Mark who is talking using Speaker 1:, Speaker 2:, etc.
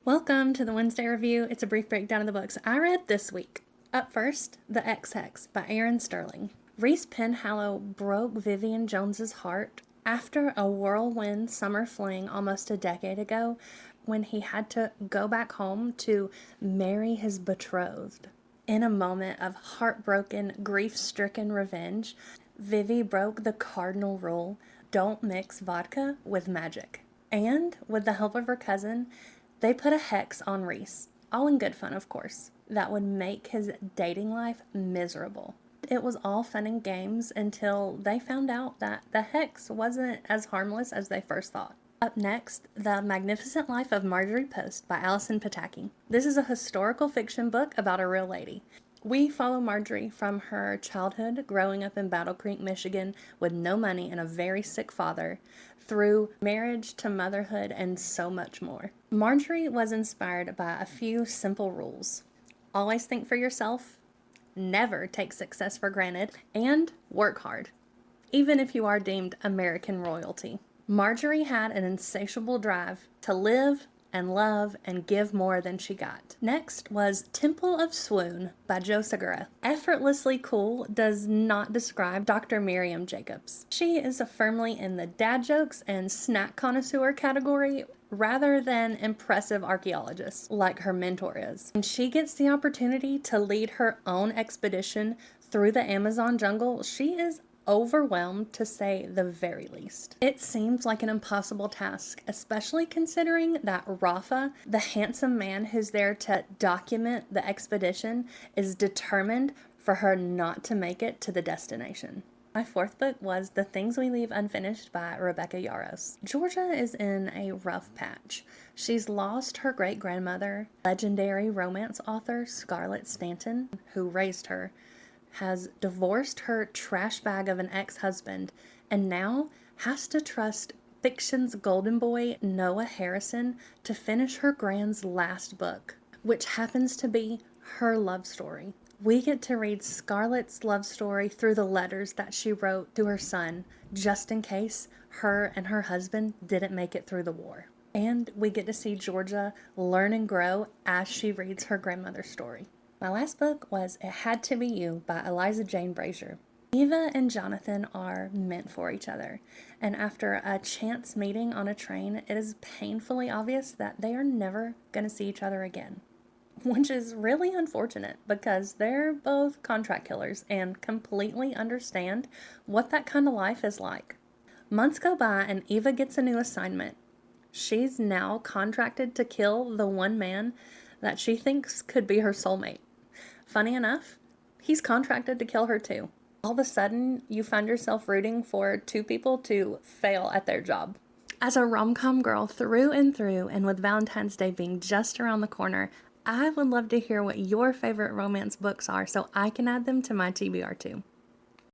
Speaker 1: Welcome to the Wednesday review. It's a brief breakdown of the books I read this week. Up first, The Ex Hex by Erin Sterling. Reese Penhallow broke Vivian Jones's heart after a whirlwind summer fling almost a decade ago when he had to go back home to marry his betrothed. In a moment of heartbroken, grief-stricken revenge, Vivi broke the cardinal rule: don't mix vodka with magic. And, with the help of her cousin, they put a hex on Reese, all in good fun, of course, that would make his dating life miserable. It was all fun and games until they found out that the hex wasn't as harmless as they first thought. Up next, The Magnificent Life of Marjorie Post by Allison Pataki. This is a historical fiction book about a real lady. We follow Marjorie from her childhood, growing up in Battle Creek, Michigan, with no money and a very sick father, through marriage to motherhood and so much more. Marjorie was inspired by a few simple rules. Always think for yourself, never take success for granted, and work hard, even if you are deemed American royalty. Marjorie had an insatiable drive to live and love and give more than she got. Next was Temple of Swoon by Segura. Effortlessly cool does not describe Dr. Miriam Jacobs. She is firmly in the dad jokes and snack connoisseur category rather than impressive archaeologist like her mentor is. When she gets the opportunity to lead her own expedition through the Amazon jungle, she is overwhelmed, to say the very least. It seems like an impossible task, especially considering that Rafa, the handsome man who's there to document the expedition, is determined for her not to make it to the destination. My fourth book was The Things We Leave Unfinished by Rebecca Yarros. Georgia is in a rough patch. She's lost her great-grandmother, legendary romance author Scarlett Stanton, who raised her, has divorced her trash bag of an ex-husband, and now has to trust fiction's golden boy Noah Harrison to finish her grand's last book, which happens to be her love story. We get to read Scarlett's love story through the letters that she wrote to her son, just in case her and her husband didn't make it through the war. And we get to see Georgia learn and grow as she reads her grandmother's story. My last book was It Had to Be You by Eliza Jane Brazier. Eva and Jonathan are meant for each other, and after a chance meeting on a train, it is painfully obvious that they are never going to see each other again. Which is really unfortunate because they're both contract killers and completely understand what that kind of life is like. Months go by and Eva gets a new assignment. She's now contracted to kill the one man that she thinks could be her soulmate. Funny enough, he's contracted to kill her too. All of a sudden, you find yourself rooting for two people to fail at their job. As a rom-com girl through and through, and with Valentine's Day being just around the corner, I would love to hear what your favorite romance books are so I can add them to my TBR too.